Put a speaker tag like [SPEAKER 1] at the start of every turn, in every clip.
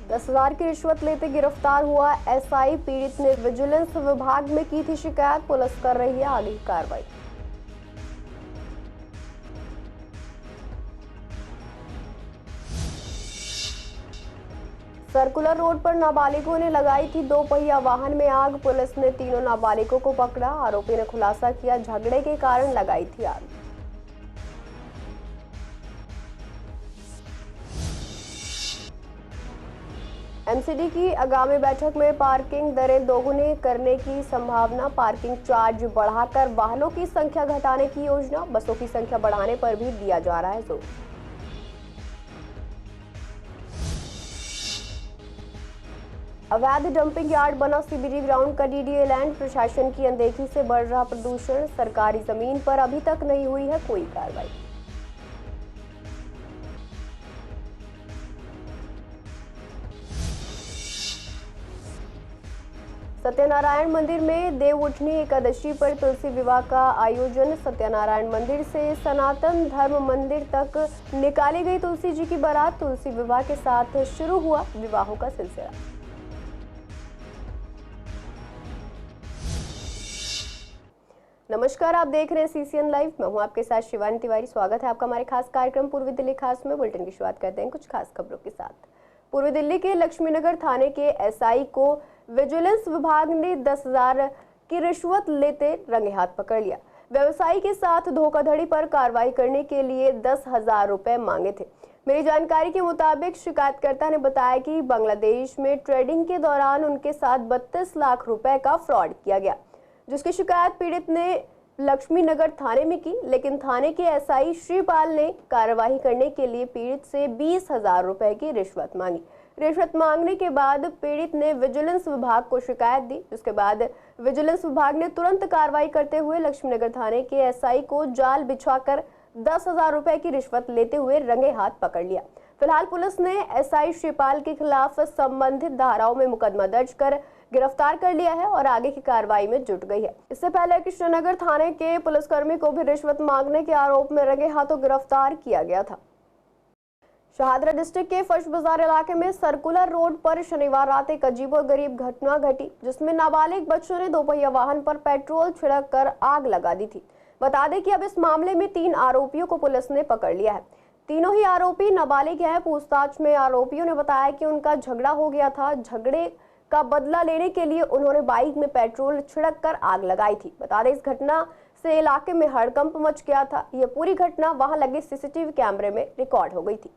[SPEAKER 1] 10,000 की रिश्वत लेते गिरफ्तार हुआ एसआई। पीड़ित ने विजिलेंस विभाग में की थी शिकायत। पुलिस कर रही है आगे की कार्रवाई। सर्कुलर रोड पर नाबालिगों ने लगाई थी 2 पहिया वाहन में आग। पुलिस ने तीनों नाबालिगों को पकड़ा। आरोपी ने खुलासा किया झगड़े के कारण लगाई थी आग। एमसीडी की आगामी बैठक में पार्किंग दरें दोगुनी करने की संभावना। पार्किंग चार्ज बढ़ाकर वाहनों की संख्या घटाने की योजना। बसों की संख्या बढ़ाने पर भी दिया जा रहा है जोर। अवैध डंपिंग यार्ड बना सीबीडी ग्राउंड का डीडीए लैंड। प्रशासन की अनदेखी से बढ़ रहा प्रदूषण। सरकारी जमीन पर अभी तक नहीं हुई है कोई कार्रवाई। सत्यनारायण मंदिर में देवउठनी एकादशी पर तुलसी विवाह का आयोजन। सत्यनारायण मंदिर से सनातन धर्म मंदिर तक निकाली गई तुलसी जी की बारात। तुलसी विवाह के साथ शुरू हुआ विवाहों का सिलसिला। नमस्कार, आप देख रहे हैं सीसीएन लाइव। मैं हूं आपके साथ शिवानी तिवारी। स्वागत है आपका हमारे खास कार्यक्रम पूर्वी दिल्ली खास में। बुलेटिन की शुरुआत करते हैं कुछ खास खबरों के साथ। पूर्वी दिल्ली के लक्ष्मीनगर थाने के एसआई को विजिलेंस विभाग ने 10,000 की रिश्वत लेते रंगे हाथ पकड़ लिया। व्यवसायी के साथ धोखाधड़ी पर कार्रवाई करने के लिए 10,000 रुपए मांगे थे। मेरी जानकारी के मुताबिक शिकायतकर्ता ने बताया कि बांग्लादेश में ट्रेडिंग के दौरान उनके साथ 32 लाख रुपए का फ्रॉड किया गया, जिसकी शिकायत पीड़ित ने लक्ष्मीनगर थाने में की। लेकिन थाने के एसआई श्रीपाल ने कार्रवाई करने के लिए पीड़ित से 20,000 रुपए की रिश्वत मांगी। रिश्वत मांगने के बाद पीड़ित ने विजिलेंस विभाग को शिकायत दी, जिसके बाद विजिलेंस विभाग ने तुरंत कार्रवाई करते हुए लक्ष्मीनगर थाने के एसआई को जाल बिछाकर 10,000 रुपए की रिश्वत लेते हुए रंगे हाथ पकड़ लिया। फिलहाल पुलिस ने एसआई श्रीपाल के खिलाफ संबंधित धाराओं में मुकदमा दर्ज कर गिरफ्तार कर लिया है और आगे की कार्रवाई में जुट गई है। इससे पहले कृष्णनगर थाने के पुलिसकर्मी को भी रिश्वत मांगने के आरोप में रंगे हाथों गिरफ्तार किया गया था। शाहदरा डिस्ट्रिक्ट के फर्श बाजार इलाके में सर्कुलर रोड पर शनिवार रात एक अजीबोगरीब घटना घटी, जिसमें नाबालिग बच्चों ने 2 पहिया वाहन पर पेट्रोल छिड़क कर आग लगा दी थी। बता दें कि अब इस मामले में 3 आरोपियों को पुलिस ने पकड़ लिया है। तीनों ही आरोपी नाबालिग हैं। पूछताछ में आरोपियों ने बताया कि उनका झगड़ा हो गया था। झगड़े का बदला लेने के लिए उन्होंने बाइक में पेट्रोल छिड़क कर आग लगाई थी। बता दें, इस घटना से इलाके में हड़कंप मच गया था। यह पूरी घटना वहां लगे सीसीटीवी कैमरे में रिकॉर्ड हो गई थी।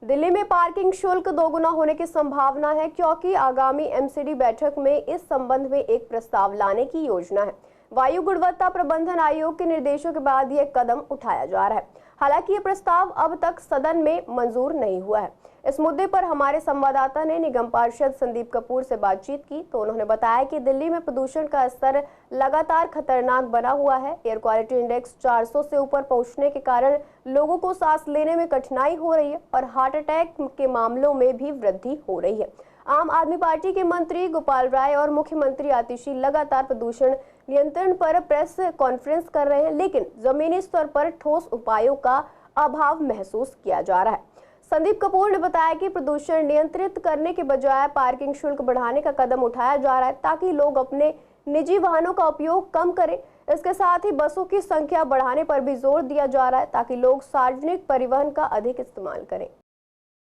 [SPEAKER 1] दिल्ली में पार्किंग शुल्क दोगुना होने की संभावना है, क्योंकि आगामी एमसीडी बैठक में इस संबंध में एक प्रस्ताव लाने की योजना है। वायु गुणवत्ता प्रबंधन आयोग के निर्देशों के बाद यह कदम उठाया जा रहा है। हालांकि यह प्रस्ताव अब तक सदन में मंजूर नहीं हुआ है। इस मुद्दे पर हमारे संवाददाता ने निगम पार्षद संदीप कपूर से बातचीत की, तो उन्होंने बताया कि दिल्ली में प्रदूषण का स्तर लगातार खतरनाक बना हुआ है। एयर क्वालिटी इंडेक्स 400 से ऊपर पहुंचने के कारण लोगों को सांस लेने में कठिनाई हो रही है और हार्ट अटैक के मामलों में भी वृद्धि हो रही है। आम आदमी पार्टी के मंत्री गोपाल राय और मुख्यमंत्री आतिशी लगातार प्रदूषण नियंत्रण पर प्रेस कॉन्फ्रेंस कर रहे हैं, लेकिन जमीनी स्तर पर ठोस उपायों का अभाव महसूस किया जा रहा है। संदीप कपूर ने बताया कि प्रदूषण नियंत्रित करने के बजाय पार्किंग शुल्क बढ़ाने का कदम उठाया जा रहा है, ताकि लोग अपने निजी वाहनों का उपयोग कम करें। इसके साथ ही बसों की संख्या बढ़ाने पर भी जोर दिया जा रहा है, ताकि लोग सार्वजनिक परिवहन का अधिक इस्तेमाल करें।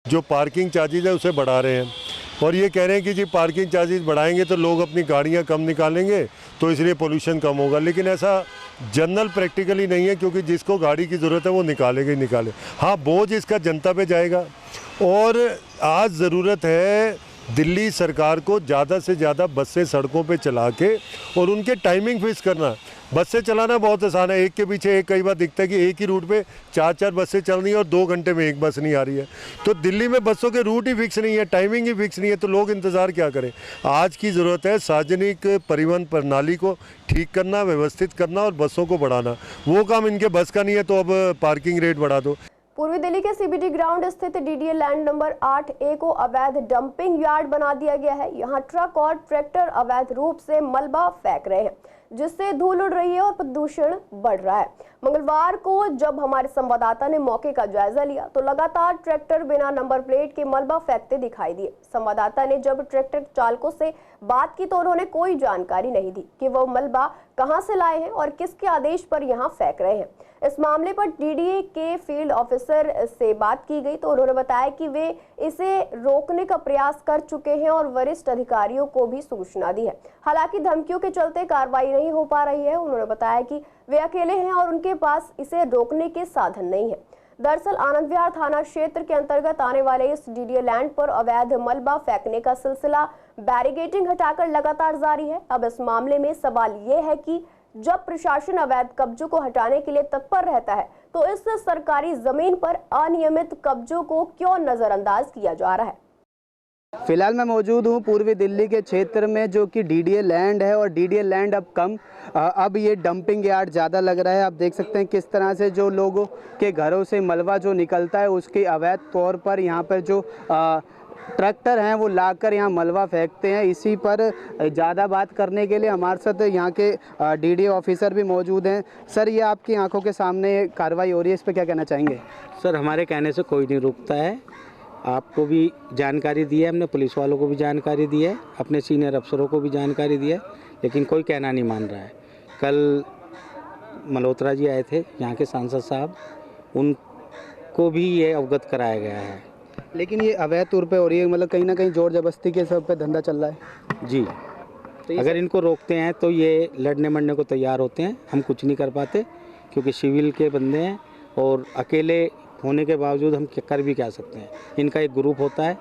[SPEAKER 2] जो पार्किंग चार्जेज है उसे बढ़ा रहे हैं और ये कह रहे हैं कि जी पार्किंग चार्जेस बढ़ाएंगे तो लोग अपनी गाड़ियां कम निकालेंगे, तो इसलिए पोल्यूशन कम होगा। लेकिन ऐसा जनरल प्रैक्टिकली नहीं है, क्योंकि जिसको गाड़ी की ज़रूरत है वो निकालेगा ही निकाले। हाँ, बोझ इसका जनता पे जाएगा। और आज ज़रूरत है दिल्ली सरकार को ज़्यादा से ज़्यादा बसें सड़कों पे चला के और उनके टाइमिंग फिक्स करना। बसें चलाना बहुत आसान है, एक के पीछे एक। कई बार दिखता है कि एक ही रूट पे 4-4 बसें चल रही हैं और 2 घंटे में एक बस नहीं आ रही है। तो दिल्ली में बसों के रूट ही फिक्स नहीं है, टाइमिंग ही फिक्स नहीं है, तो लोग इंतज़ार क्या करें। आज की ज़रूरत है सार्वजनिक परिवहन प्रणाली को ठीक करना, व्यवस्थित करना और बसों को बढ़ाना। वो काम इनके बस का नहीं है, तो अब पार्किंग रेट बढ़ा दो।
[SPEAKER 1] पूर्वी दिल्ली के सीबीडी ग्राउंड स्थित डीडीए लैंड नंबर 8A को अवैध डंपिंग यार्ड बना दिया गया है। यहाँ ट्रक और ट्रैक्टर अवैध रूप से मलबा फेंक रहे हैं, जिससे धूल उड़ रही है और प्रदूषण बढ़ रहा है। मंगलवार को जब हमारे संवाददाता ने मौके का जायजा लिया तो लगातार ट्रैक्टर बिना नंबर प्लेट के मलबा फेंकते दिखाई दिए। संवाददाता ने जब ट्रैक्टर चालकों से बात की तो उन्होंने कोई जानकारी नहीं दी कि वो मलबा कहां से लाए हैं और किसके आदेश पर यहां फेंक रहे हैं। इस मामले पर डीडीए के फील्ड ऑफिसर से बात की गई तो उन्होंने बताया कि वे इसे रोकने का प्रयास कर चुके हैं और वरिष्ठ अधिकारियों को भी सूचना दी है। हालांकि धमकियों के चलते कार्रवाई नहीं हो पा रही है। उन्होंने बताया कि वे अकेले हैं और उनके पास इसे रोकने के साधन नहीं है। दरअसल आनंद विहार थाना क्षेत्र के अंतर्गत आने वाले इस डीडीए लैंड पर अवैध मलबा फेंकने का सिलसिला बैरिकेडिंग हटाकर लगातार जारी है। अब इस मामले में सवाल ये है कि जब प्रशासन अवैध कब्जों को हटाने के लिए तत्पर रहता है तो इस सरकारी जमीन पर अनियमित कब्जों को क्यों नजरअंदाज किया जा रहा है।
[SPEAKER 3] फिलहाल मैं मौजूद हूँ पूर्वी दिल्ली के क्षेत्र में, जो कि डीडीए लैंड है और डीडीए लैंड अब कम, अब ये डंपिंग यार्ड ज़्यादा लग रहा है। आप देख सकते हैं किस तरह से जो लोगों के घरों से मलबा जो निकलता है उसके अवैध तौर पर यहाँ पर जो ट्रैक्टर हैं वो लाकर यहाँ मलबा फेंकते हैं। इसी पर ज़्यादा बात करने के लिए हमारे साथ यहाँ के डीडीए ऑफिसर भी मौजूद हैं। सर, ये आपकी आंखों के सामने कार्रवाई हो रही है, इस पर क्या कहना चाहेंगे?
[SPEAKER 4] सर, हमारे कहने से कोई नहीं रुकता है। आपको भी जानकारी दी है हमने, पुलिस वालों को भी जानकारी दी है, अपने सीनियर अफसरों को भी जानकारी दी है, लेकिन कोई कहना नहीं मान रहा है। कल मल्होत्रा जी आए थे, यहाँ के सांसद साहब, उनको भी ये अवगत कराया गया है।
[SPEAKER 3] लेकिन ये अवैध तौर पे हो रही है, मतलब कहीं ना कहीं जोर जबरदस्ती के सब पे धंधा चल रहा है
[SPEAKER 4] जी। तो अगर इनको रोकते हैं तो ये लड़ने मरने को तैयार होते हैं। हम कुछ नहीं कर पाते क्योंकि सिविल के बंदे हैं और अकेले होने के बावजूद हम कर भी क्या सकते हैं। इनका एक ग्रुप होता है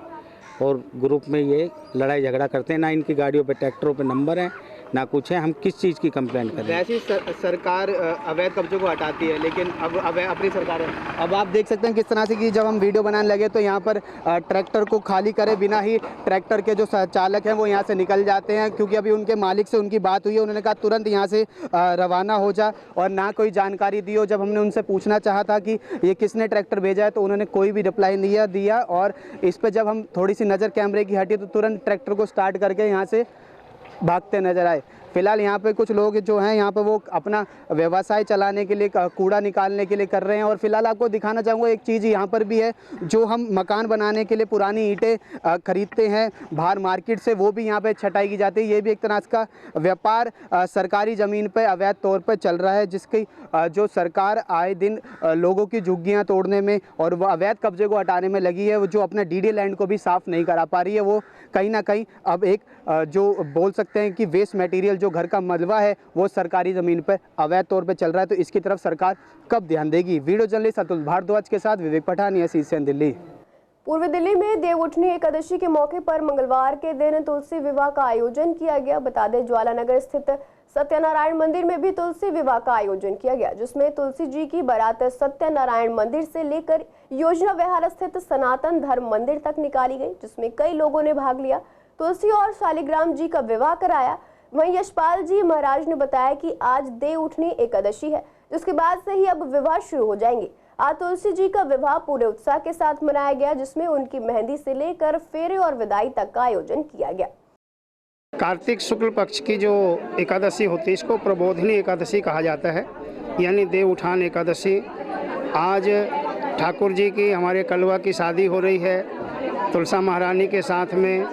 [SPEAKER 4] और ग्रुप में ये लड़ाई झगड़ा करते हैं। ना इनकी गाड़ियों पे ट्रैक्टरों पे नंबर है ना कुछ है। हम किस चीज़ की कंप्लेंट करें?
[SPEAKER 3] वैसे सरकार अवैध कब्जों को हटाती है, लेकिन अब अपनी सरकार है। अब आप देख सकते हैं किस तरह से कि जब हम वीडियो बनाने लगे तो यहाँ पर ट्रैक्टर को खाली करे बिना ही ट्रैक्टर के जो चालक हैं वो यहाँ से निकल जाते हैं, क्योंकि अभी उनके मालिक से उनकी बात हुई है। उन्होंने कहा तुरंत यहाँ से रवाना हो जा, और ना कोई जानकारी दी हो। जब हमने उनसे पूछना चाहा था कि ये किसने ट्रैक्टर भेजा है तो उन्होंने कोई भी रिप्लाई नहीं दिया। और इस पर जब हम थोड़ी सी नज़र कैमरे की हटी तो तुरंत ट्रैक्टर को स्टार्ट करके यहाँ से भागते नजर आए। फिलहाल यहाँ पे कुछ लोग जो हैं यहाँ पे वो अपना व्यवसाय चलाने के लिए कूड़ा निकालने के लिए कर रहे हैं। और फिलहाल आपको दिखाना चाहूँगा एक चीज़ यहाँ पर भी है, जो हम मकान बनाने के लिए पुरानी ईंटें खरीदते हैं बाहर मार्केट से, वो भी यहाँ पे छटाई की जाती है। ये भी एक तरह का व्यापार सरकारी ज़मीन पर अवैध तौर पर चल रहा है, जिसकी जो सरकार आए दिन लोगों की झुग्गियाँ तोड़ने में और वो अवैध कब्जे को हटाने में लगी है। वो जो अपना डीडीए लैंड को भी साफ़ नहीं करा पा रही है। वो कहीं ना कहीं अब एक जो बोल सकते हैं कि वेस्ट मटेरियल जो घर का मलबा है वो सरकारी ज़मीन पर अवैध तौर पर चल रहा है। तो इसकी तरफ सरकार कब ध्यान देगी? वीडियो जर्नलिस्ट अतुल भारद्वाज के साथ विवेक पठानिया, सीसीएन दिल्ली।
[SPEAKER 1] पूर्वी दिल्ली में देवउठनी एकादशी के मौके पर मंगलवार के दिन तुलसी विवाह का आयोजन किया गया। बता दें, ज्वालानगर स्थित सत्यनारायण मंदिर में भी तुलसी विवाह का आयोजन किया गया, जिसमें तुलसी जी की बारात सत्यनारायण मंदिर से लेकर योजना विहार स्थित सनातन धर्म मंदिर तक निकाली गई, जिसमें कई लोगों ने भाग लिया। तुलसी और शालिग्राम जी का विवाह कराया। वहीं यशपाल जी महाराज ने बताया कि आज देवउठनी एकादशी है, जिसके बाद से ही अब विवाह शुरू हो जाएंगे। आज तुलसी जी का विवाह पूरे उत्साह के साथ मनाया गया, जिसमें उनकी मेहंदी से लेकर फेरे और विदाई तक का आयोजन किया गया।
[SPEAKER 5] कार्तिक शुक्ल पक्ष की जो एकादशी होती है इसको प्रबोधिनी एकादशी कहा जाता है, यानी देव उठान एकादशी। आज ठाकुर जी की, हमारे कलवा की शादी हो रही है तुलसा महारानी के साथ में,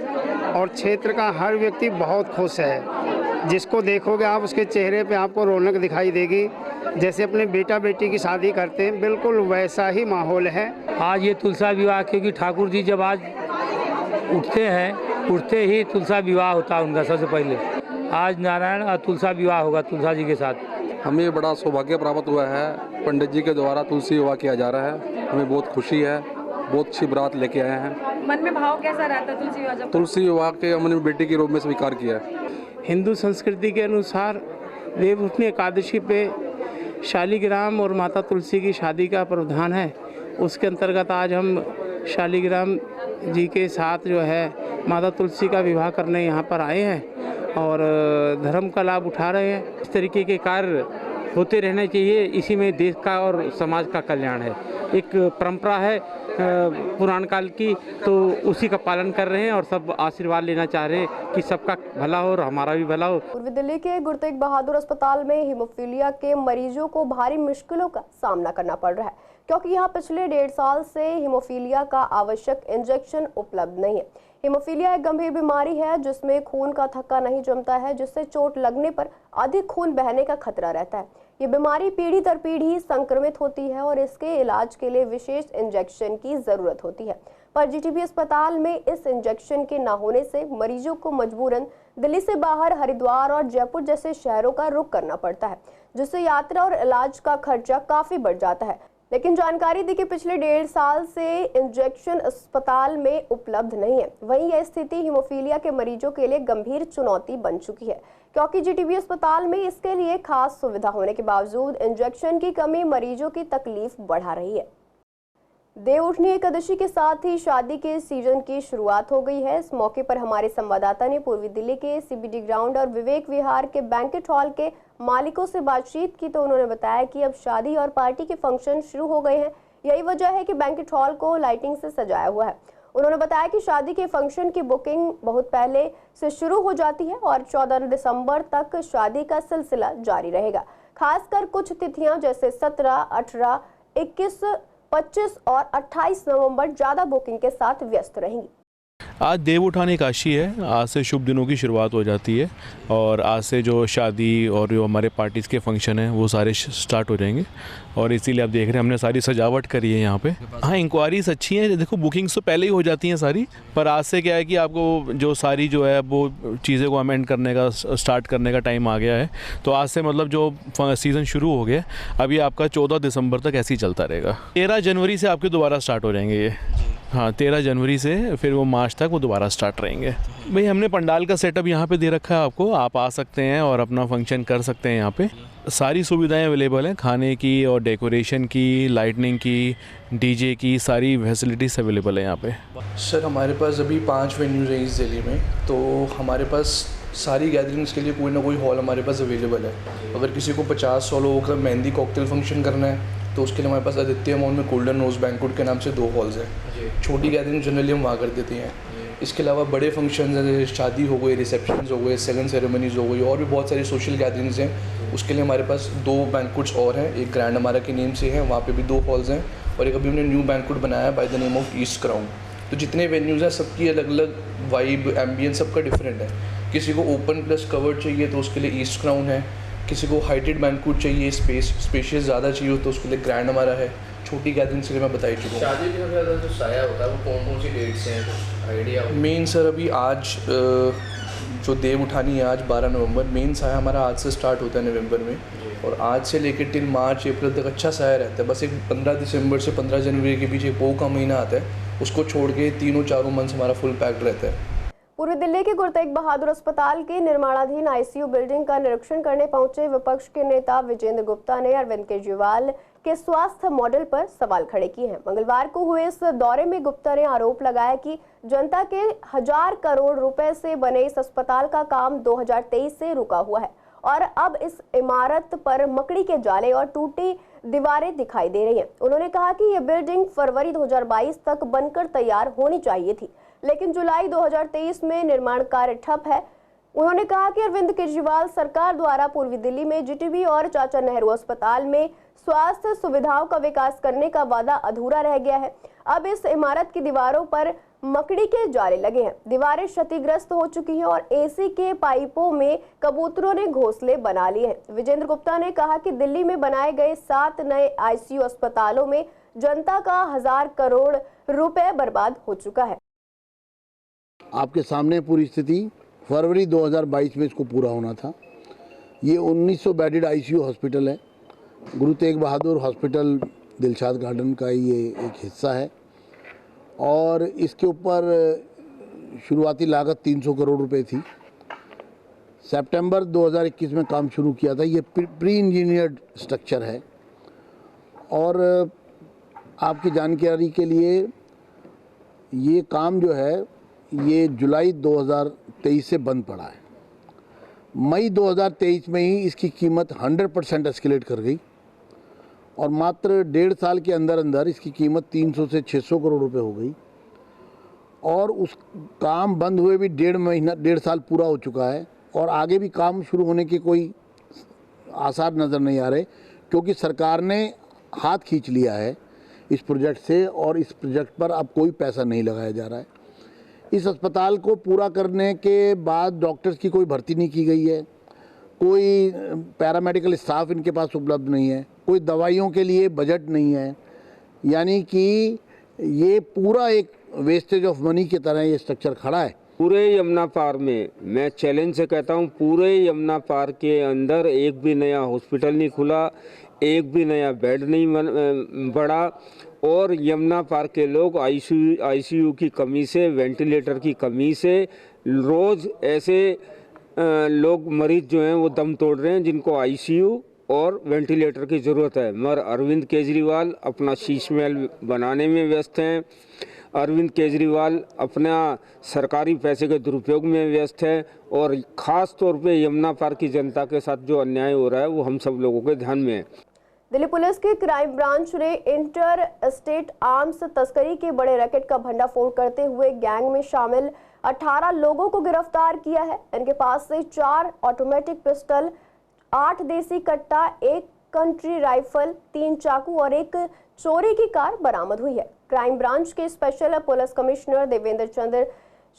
[SPEAKER 5] और क्षेत्र का हर व्यक्ति बहुत खुश है। जिसको देखोगे आप उसके चेहरे पे आपको रौनक दिखाई देगी, जैसे अपने बेटा बेटी की शादी करते हैं, बिल्कुल वैसा ही माहौल है।
[SPEAKER 6] आज ये तुलसा विवाह, क्योंकि ठाकुर जी जब आज उठते हैं, उठते ही तुलसा विवाह होता है उनका। सबसे पहले आज नारायण और तुलसा विवाह होगा तुलसा जी के साथ।
[SPEAKER 7] हमें बड़ा सौभाग्य प्राप्त हुआ है, पंडित जी के द्वारा तुलसी विवाह किया जा रहा है। हमें बहुत खुशी है, बहुत अच्छी बारात लेके आए हैं।
[SPEAKER 8] मन में भाव कैसा रहता है तुलसी विवाह जब?
[SPEAKER 7] तुलसी विवाह के हमने बेटी के रूप में स्वीकार किया है।
[SPEAKER 9] हिंदू संस्कृति के अनुसार देवउठनी एकादशी पे शालिग्राम और माता तुलसी की शादी का प्रावधान है। उसके अंतर्गत आज हम शालिग्राम जी के साथ जो है माता तुलसी का विवाह करने यहाँ पर आए हैं और धर्म का लाभ उठा रहे हैं। इस तरीके के कार्य होते रहने चाहिए, इसी में देश का और समाज का कल्याण है। एक परंपरा है पुराण काल की, तो उसी का पालन कर रहे हैं और सब आशीर्वाद लेना चाह रहे हैं कि सबका भला हो और हमारा भी भला हो।
[SPEAKER 1] पूर्वी दिल्ली के गुरु तेग बहादुर अस्पताल में हीमोफीलिया के मरीजों को भारी मुश्किलों का सामना करना पड़ रहा है, क्योंकि यहाँ पिछले 1.5 साल से हीमोफीलिया का आवश्यक इंजेक्शन उपलब्ध नहीं है। हीमोफीलिया एक गंभीर बीमारी है जिसमें खून का थक्का नहीं जमता है, जिससे चोट लगने पर अधिक खून बहने का खतरा रहता है। ये बीमारी पीढ़ी दर पीढ़ी संक्रमित होती है और इसके इलाज के लिए विशेष इंजेक्शन की जरूरत होती है, पर जीटीबी अस्पताल में इस इंजेक्शन के न होने से मरीजों को मजबूरन दिल्ली से बाहर हरिद्वार और जयपुर जैसे शहरों का रुख करना पड़ता है, जिससे यात्रा और इलाज का खर्चा काफी बढ़ जाता है। लेकिन जानकारी दी कि पिछले 1.5 साल से इंजेक्शन अस्पताल में उपलब्ध नहीं है। वहीं यह स्थिति हीमोफीलिया के मरीजों के लिए गंभीर चुनौती बन चुकी है, क्योंकि जीटीबी अस्पताल में इसके लिए खास सुविधा होने के बावजूद इंजेक्शन की कमी मरीजों की तकलीफ बढ़ा रही है। देवउठनी एकादशी के साथ ही शादी के सीजन की शुरुआत हो गई है। इस मौके पर हमारे संवाददाता ने पूर्वी दिल्ली के सीबीडी ग्राउंड और विवेक विहार के बैंकेट हॉल के मालिकों से बातचीत की, तो उन्होंने बताया कि अब शादी और पार्टी के फंक्शन शुरू हो गए हैं। यही वजह है कि बैंकेट हॉल को लाइटिंग से सजाया हुआ है। उन्होंने बताया कि शादी के फंक्शन की बुकिंग बहुत पहले से शुरू हो जाती है और 14 दिसंबर तक शादी का सिलसिला जारी रहेगा। खासकर कुछ तिथियां जैसे 17, 18, 21, 25 और 28 नवंबर ज़्यादा बुकिंग के साथ व्यस्त रहेंगी।
[SPEAKER 10] आज देव उठान एकादशी है। आज से शुभ दिनों की शुरुआत हो जाती है और आज से जो शादी और जो हमारे पार्टीज़ के फंक्शन हैं वो सारे स्टार्ट हो जाएंगे और इसीलिए आप देख रहे हैं हमने सारी सजावट करी है यहाँ पे। हाँ, इंक्वायरीज अच्छी हैं। देखो बुकिंग्स तो पहले ही हो जाती हैं सारी, पर आज से क्या है कि आपको जो सारी जो है वो चीज़ें को अमेंड करने का स्टार्ट करने का टाइम आ गया है। तो आज से मतलब जो सीज़न शुरू हो गया अभी आपका 14 दिसंबर तक ऐसे ही चलता रहेगा। 13 जनवरी से आपके दोबारा स्टार्ट हो जाएंगे ये। हाँ, 13 जनवरी से फिर वो मार्च तक वो दोबारा स्टार्ट रहेंगे। भाई हमने पंडाल का सेटअप यहाँ पे दे रखा है आपको, आप आ सकते हैं और अपना फंक्शन कर सकते हैं। यहाँ पे सारी सुविधाएं अवेलेबल हैं, खाने की और डेकोरेशन की, लाइटनिंग की, डीजे की, सारी फैसिलिटीज़ अवेलेबल है यहाँ पे।
[SPEAKER 11] सर हमारे पास अभी 5 वेन्यूज़ हैं इस दिल्ली में, तो हमारे पास सारी गैदरिंग्स के लिए कोई ना कोई हॉल हमारे पास अवेलेबल है। अगर किसी को 50-100 लोगों का मेहंदी कॉकटेल फंक्शन करना है तो उसके लिए हमारे पास आदित्य मॉल में गोल्डन रोज बैंक्वेट के नाम से 2 हॉल्स हैं। छोटी गैदरिंग जनरली हम वहाँ कर देते हैं। इसके अलावा बड़े फंक्शन जैसे शादी हो गई, रिसेप्शन हो गए, सेकंड सेरेमनीज़ हो गई और भी बहुत सारी सोशल गैदरिंग्स हैं, उसके लिए हमारे पास 2 बैंक्वेट्स और हैं। एक ग्रैंड हमारा के नेम से है, वहाँ पे भी 2 हॉल्स हैं और एक अभी हमने न्यू बैंक्वेट बनाया by the name of east crown. तो जितने वेन्यूज़ हैं सबकी अलग अलग वाइब, एम्बियंस सबका डिफरेंट है। किसी को ओपन प्लस कवर्ड चाहिए तो उसके लिए ईस्ट क्राउन है, किसी को हाइटेड बैंक्वेट चाहिए, स्पेशियस ज़्यादा चाहिए हो तो उसके लिए ग्रैंड हमारा है। छोटी गैदरिंग्स के लिए मैं बता ही चुका हूँ।
[SPEAKER 12] शादी के ज़्यादा जो साया होता है वो कौन सी डेट्स हैं, आइडिया?
[SPEAKER 11] मेन सर अभी आज जो देव उठानी है आज 12 नवंबर, मेन साया हमारा आज से स्टार्ट होता है नवंबर में और आज से लेकर टिल मार्च अप्रैल तक अच्छा साया रहता है। बस एक 15 दिसंबर से 15 जनवरी के बीच एक पो का महीना आता है, उसको छोड़ के 3-4 मंथ्स हमारा फुल पैक्ड रहता है।
[SPEAKER 1] पूर्वी दिल्ली के गुरु तेग बहादुर अस्पताल की निर्माणाधीन आईसीयू बिल्डिंग का निरीक्षण करने पहुंचे विपक्ष के नेता विजेंद्र गुप्ता ने अरविंद केजरीवाल के स्वास्थ्य मॉडल पर सवाल खड़े किए हैं। मंगलवार को हुए इस दौरे में गुप्ता ने आरोप लगाया कि जनता के 1000 करोड़ रुपए से बने इस अस्पताल का काम 2023 से रुका हुआ है और अब इस इमारत पर मकड़ी के जाले और टूटी दीवारें दिखाई दे रही हैं। उन्होंने कहा कि यह बिल्डिंग फरवरी 2022 तक बनकर तैयार होनी चाहिए थी, लेकिन जुलाई 2023 में निर्माण कार्य ठप है। उन्होंने कहा कि अरविंद केजरीवाल सरकार द्वारा पूर्वी दिल्ली में जीटीबी और चाचा नेहरू अस्पताल में स्वास्थ्य सुविधाओं का विकास करने का वादा अधूरा रह गया है। अब इस इमारत की दीवारों पर मकड़ी के जाले लगे हैं, दीवारें क्षतिग्रस्त हो चुकी हैं और एसी के पाइपों में कबूतरों ने घोंसले बना लिए हैं। विजेंद्र गुप्ता ने कहा कि दिल्ली में बनाए गए 7 नए आईसीयू अस्पतालों में जनता का 1000 करोड़ रुपए बर्बाद हो चुका है।
[SPEAKER 13] आपके सामने पूरी स्थिति, फरवरी 2022 में इसको पूरा होना था। ये 1900 बेडेड आईसीयू हॉस्पिटल है। गुरु तेग बहादुर हॉस्पिटल दिलशाद गार्डन का ये एक हिस्सा है और इसके ऊपर शुरुआती लागत 300 करोड़ रुपए थी। सितंबर 2021 में काम शुरू किया था। ये प्री इंजीनियर्ड स्ट्रक्चर है और आपकी जानकारी के लिए ये काम जो है ये जुलाई 2023 से बंद पड़ा है। मई 2023 में ही इसकी कीमत 100% एस्केलेट कर गई और मात्र 1.5 साल के अंदर अंदर इसकी कीमत 300 से 600 करोड़ रुपए हो गई और उस काम बंद हुए भी 1.5 साल पूरा हो चुका है और आगे भी काम शुरू होने के कोई आसार नज़र नहीं आ रहे, क्योंकि सरकार ने हाथ खींच लिया है इस प्रोजेक्ट से और इस प्रोजेक्ट पर अब कोई पैसा नहीं लगाया जा रहा है। इस अस्पताल को पूरा करने के बाद डॉक्टर्स की कोई भर्ती नहीं की गई है, कोई पैरामेडिकल स्टाफ इनके पास उपलब्ध नहीं है, कोई दवाइयों के लिए बजट नहीं है, यानी कि ये पूरा एक वेस्टेज ऑफ मनी की तरह ये स्ट्रक्चर खड़ा है।
[SPEAKER 14] पूरे यमुना पार में मैं चैलेंज से कहता हूँ, पूरे यमुना पार के अंदर एक भी नया हॉस्पिटल नहीं खुला, एक भी नया बेड नहीं बढ़ा और यमुना पार के लोग आईसीयू की कमी से, वेंटिलेटर की कमी से रोज़ ऐसे लोग मरीज जो हैं वो दम तोड़ रहे हैं जिनको आईसीयू और वेंटिलेटर की ज़रूरत है। मगर अरविंद केजरीवाल अपना शीश महल बनाने में व्यस्त हैं। अरविंद केजरीवाल अपना सरकारी पैसे के दुरुपयोग में व्यस्त है और ख़ास तौर पे यमुना पार की जनता के साथ जो अन्याय हो रहा है वो हम सब लोगों के ध्यान में है।
[SPEAKER 1] दिल्ली पुलिस की क्राइम ब्रांच ने इंटर स्टेट आर्म्स तस्करी के बड़े रैकेट का भंडाफोड़ करते हुए गैंग में शामिल 18 लोगों को गिरफ्तार किया है। इनके पास से 4 ऑटोमेटिक पिस्टल, 8 देसी कट्टा, 1 कंट्री राइफल, 3 चाकू और 1 चोरी की कार बरामद हुई है। क्राइम ब्रांच के special police commissioner Devendra Chandra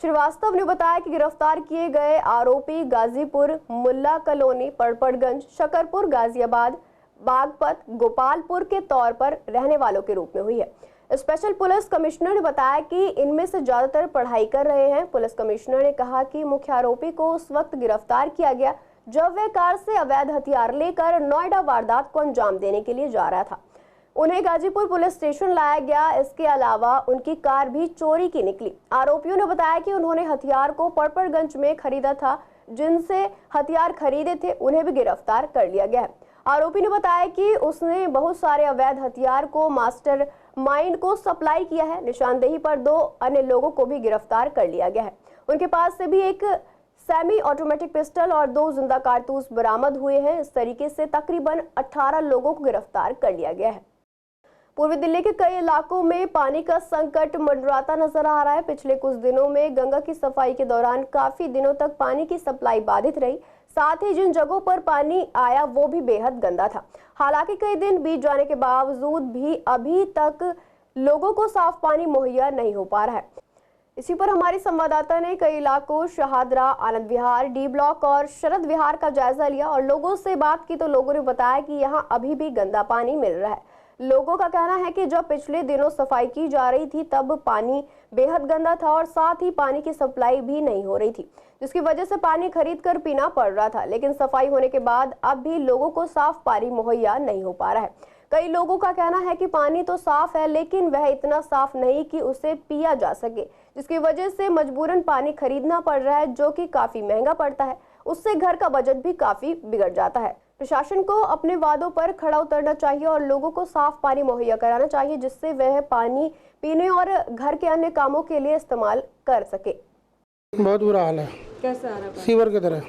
[SPEAKER 1] Srivastava ने बताया कि गिरफ्तार किए गए आरोपी गाजीपुर, मुल्ला कॉलोनी, पड़पड़गंज, शकरपुर, गाजियाबाद, बागपत, गोपालपुर के तौर पर रहने वालों के रूप में हुई है। स्पेशल पुलिस कमिश्नर ने बताया कि इनमें से ज्यादातर पढ़ाई कर रहे हैं। पुलिस कमिश्नर ने कहा कि मुख्य आरोपी को उस वक्त गिरफ्तार किया गया जब वह कार से अवैध हथियार लेकर नोएडा वारदात को अंजाम देने के लिए जा रहा था। उन्हें गाजीपुर पुलिस स्टेशन लाया गया। इसके अलावा उनकी कार भी चोरी की निकली। आरोपियों ने बताया कि उन्होंने हथियार को पड़पड़गंज में खरीदा था। जिनसे हथियार खरीदे थे उन्हें भी गिरफ्तार कर लिया गया है। आरोपी ने बताया कि उसने बहुत सारे अवैध हथियार को मास्टर माइंड को सप्लाई किया है। निशानदेही पर 2 अन्य लोगों को भी गिरफ्तार कर लिया गया है। उनके पास से भी एक सेमी ऑटोमेटिक पिस्टल और 2 जिंदा कारतूस बरामद हुए हैं। इस तरीके से तकरीबन 18 लोगों को गिरफ्तार कर लिया गया है। पूर्वी दिल्ली के कई इलाकों में पानी का संकट मंडराता नजर आ रहा है। पिछले कुछ दिनों में गंगा की सफाई के दौरान काफी दिनों तक पानी की सप्लाई बाधित रही। साथ ही जिन जगहों पर पानी आया वो भी बेहद गंदा था। हालांकि कई दिन बीत जाने के बावजूद भी अभी तक लोगों को साफ पानी मुहैया नहीं हो पा रहा है। इसी पर हमारी संवाददाता ने कई इलाकों शहादरा, आनंद विहार, डी ब्लॉक और शरद विहार का जायजा लिया और लोगों से बात की तो लोगों ने बताया कि यहां अभी भी गंदा पानी मिल रहा है। लोगों का कहना है कि जब पिछले दिनों सफाई की जा रही थी तब पानी बेहद गंदा था और साथ ही पानी की सप्लाई भी नहीं हो रही थी, जिसकी वजह से पानी खरीद कर पीना पड़ रहा था। लेकिन सफाई होने के बाद अब भी लोगों को साफ पानी मुहैया नहीं हो पा रहा है। कई लोगों का कहना है कि पानी तो साफ है लेकिन वह इतना साफ नहीं कि उसे पिया जा सके, जिसकी वजह से मजबूरन पानी खरीदना पड़ रहा है, जो कि काफी महंगा पड़ता है। उससे घर का बजट भी काफी बिगड़ जाता है। प्रशासन को अपने वादों पर खड़ा उतरना चाहिए और लोगों को साफ पानी मुहैया कराना चाहिए, जिससे वह पानी पीने और घर के अन्य कामों के लिए इस्तेमाल कर सके।
[SPEAKER 5] बहुत बुरा हाल है।
[SPEAKER 8] कैसा आ रहा है?
[SPEAKER 5] सीवर की तरह,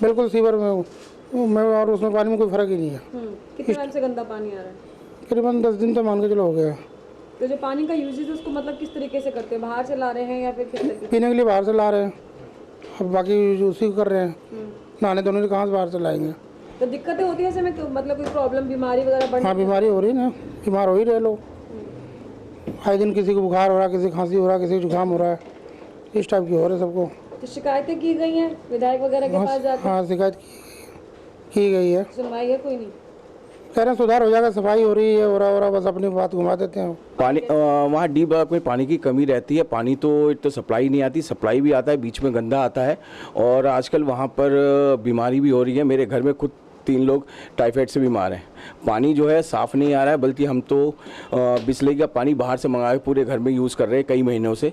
[SPEAKER 5] बिल्कुल सीवर में और उसमें पानी में कोई फर्क ही नहीं है।
[SPEAKER 8] कितने टाइम से गंदा पानी आ रहा है?
[SPEAKER 5] करीबन 10 दिन तो मान के चलो हो गया।
[SPEAKER 8] तो जो पानी का यूजेज उसको मतलब किस तरीके से करते हैं? बाहर से ला रहे हैं या फिर किस तरीके?
[SPEAKER 5] पीने के लिए बाहर से ला रहे हैं, अब बाकी उसी को कर रहे हैं। नहाने धोने के कहाँ से बाहर से लाएंगे?
[SPEAKER 8] तो दिक्कतें होती है ऐसे में, मतलब कोई प्रॉब्लम, बीमारी वगैरह बढ़?
[SPEAKER 5] हाँ, बीमारी हो रही है ना, बीमार हो ही रहे लोग। आए दिन किसी को बुखार हो रहा है, किसी खांसी हो रहा है, किसी को जुकाम हो रहा है, इस टाइप की हो रहा है सबको।
[SPEAKER 8] तो शिकायतें की गई हैं विधायक वगैरह के पास जाकर?
[SPEAKER 5] हाँ, शिकायत की गई है।
[SPEAKER 8] सुनवाई है कोई नहीं?
[SPEAKER 5] कह रहे हैं सुधार हो जाएगा, सफाई हो रही है, हो रहा, बस अपनी बात घुमा देते हैं।
[SPEAKER 15] पानी वहाँ डी ब्लॉक में पानी की कमी रहती है। पानी तो सप्लाई नहीं आती, सप्लाई भी आता है, बीच में गंदा आता है और आजकल वहाँ पर बीमारी भी हो रही है। मेरे घर में खुद 3 लोग टाइफाइड से बीमार हैं। पानी जो है साफ़ नहीं आ रहा है, बल्कि हम तो बिसलेरी का पानी बाहर से मंगा के पूरे घर में यूज़ कर रहे हैं कई महीनों से।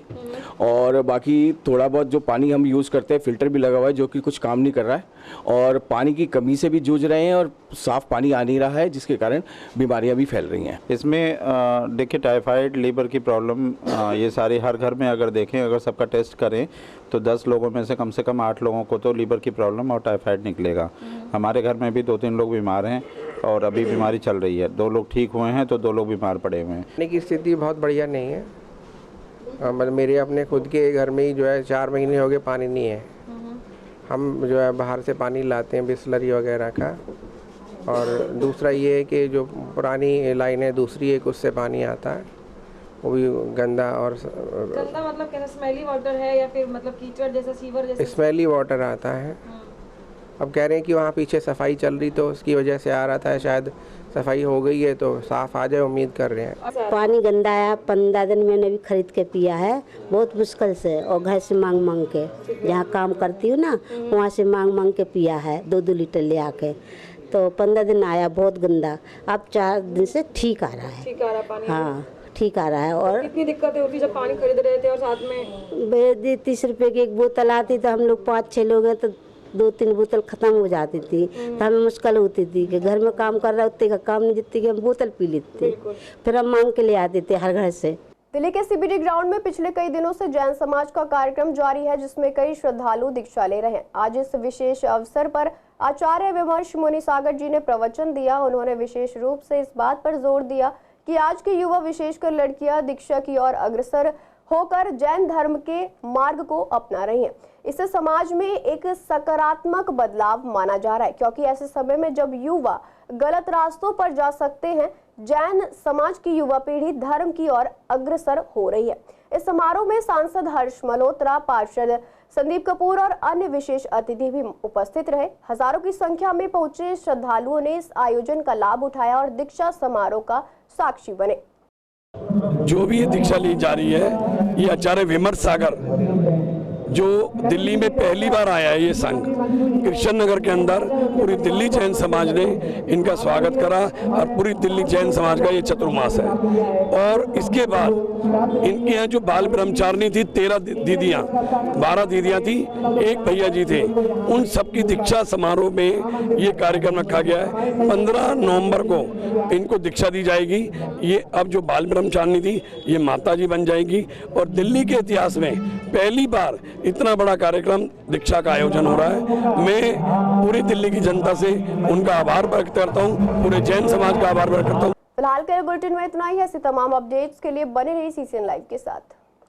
[SPEAKER 15] और बाकी थोड़ा बहुत जो पानी हम यूज़ करते हैं, फ़िल्टर भी लगा हुआ है जो कि कुछ काम नहीं कर रहा है और पानी की कमी से भी जूझ रहे हैं और साफ़ पानी आ नहीं रहा है, जिसके कारण बीमारियां भी फैल रही हैं।
[SPEAKER 16] इसमें देखिए टाइफाइड, लीवर की प्रॉब्लम, ये सारी हर घर में अगर देखें, अगर सबका टेस्ट करें तो 10 लोगों में से कम 8 लोगों को तो लीवर की प्रॉब्लम और टाइफाइड निकलेगा। हमारे घर में भी 2-3 लोग बीमार हैं और अभी बीमारी चल रही है। 2 लोग ठीक हुए हैं तो 2 लोग बीमार पड़े हुए हैं।
[SPEAKER 17] पानी की स्थिति बहुत बढ़िया नहीं है। मतलब मेरे अपने खुद के घर में ही जो है 4 महीने हो गए पानी नहीं है। हम जो है बाहर से पानी लाते हैं बिस्लरी वगैरह का। और दूसरा ये है कि जो पुरानी लाइन है दूसरी एक उससे पानी आता है, वो भी गंदा। और
[SPEAKER 8] गंदा मतलब कैसा, स्मेली वाटर है या फिर मतलब कीचड़ जैसा, सीवर जैसा?
[SPEAKER 17] स्मेली वाटर आता है। अब कह रहे हैं कि वहाँ पीछे सफाई चल रही तो उसकी वजह से आ रहा था, शायद सफाई हो गई है तो साफ आ जाए, उम्मीद कर रहे हैं।
[SPEAKER 18] पानी गंदा है, 15 दिन मैंने भी खरीद के पिया है, बहुत मुश्किल से, और घर से मांग मांग के, जहाँ काम करती हूँ ना वहाँ से मांग मांग के पिया है, 2-2 लीटर ले आके। तो 15 दिन आया बहुत गंदा, अब 4 दिन से ठीक आ रहा है।
[SPEAKER 8] ठीक आ रहा है पानी?
[SPEAKER 18] हाँ ठीक आ रहा है। और
[SPEAKER 8] कितनी दिक्कतें होती जब पानी खरीद रहे थे और साथ में
[SPEAKER 18] 30 रुपए की एक बोतल आती, तो हम लोग 5-6 लोग हैं तो 2-3 बोतल खत्म हो जाती थी, तो हमें मुश्किल होती थी कि घर में काम कर रहा उतने का काम नहीं, जितनी कि हम बोतल पी लेते थे, फिर हम मांग के ले आते थे हर घर से।
[SPEAKER 1] दिल्ली के सीबीडी ग्राउंड में पिछले कई दिनों से जैन समाज का कार्यक्रम जारी है, जिसमें कई श्रद्धालु दीक्षा ले रहे हैं। आज इस विशेष अवसर पर आचार्य विमर्श मुनि सागर जी ने प्रवचन दिया। उन्होंने विशेष रूप से इस बात पर जोर दिया कि आज के युवा, विशेषकर लड़कियां, दीक्षा की ओर अग्रसर होकर जैन धर्म के मार्ग को अपना रही हैं। इससे समाज में एक सकारात्मक बदलाव माना जा रहा है, क्योंकि ऐसे समय में जब युवा गलत रास्तों पर जा सकते हैं, जैन समाज की युवा पीढ़ी धर्म की ओर अग्रसर हो रही है। इस समारोह में सांसद हर्ष मल्होत्रा, पार्षद संदीप कपूर और अन्य विशेष अतिथि भी उपस्थित रहे। हजारों की संख्या में पहुंचे श्रद्धालुओं ने इस आयोजन का लाभ उठाया और दीक्षा समारोह का साक्षी बने।
[SPEAKER 19] जो भी ये दीक्षा ली जा रही है, ये आचार्य विमर्श सागर जो दिल्ली में पहली बार आया है, ये संघ कृष्ण नगर के अंदर पूरी दिल्ली जैन समाज ने इनका स्वागत करा और पूरी दिल्ली जैन समाज का ये चतुर्मास है। और इसके बाद इनके यहाँ जो बाल ब्रह्मचारिणी थी 13 दीदियाँ, 12 दीदियाँ थी, एक भैया जी थे, उन सबकी दीक्षा समारोह में ये कार्यक्रम रखा गया है। 15 नवंबर को इनको दीक्षा दी जाएगी। ये अब जो बाल ब्रह्मचारिणी थी ये माता जी बन जाएगी और दिल्ली के इतिहास में पहली बार इतना बड़ा कार्यक्रम दीक्षा का आयोजन हो रहा है। मैं पूरी दिल्ली की जनता से उनका आभार व्यक्त करता हूँ, पूरे जैन समाज का आभार व्यक्त करता हूँ।
[SPEAKER 1] फिलहाल के बुलेटिन में इतना ही है। ऐसे तमाम अपडेट्स के लिए बने रहिए CCN लाइव के साथ।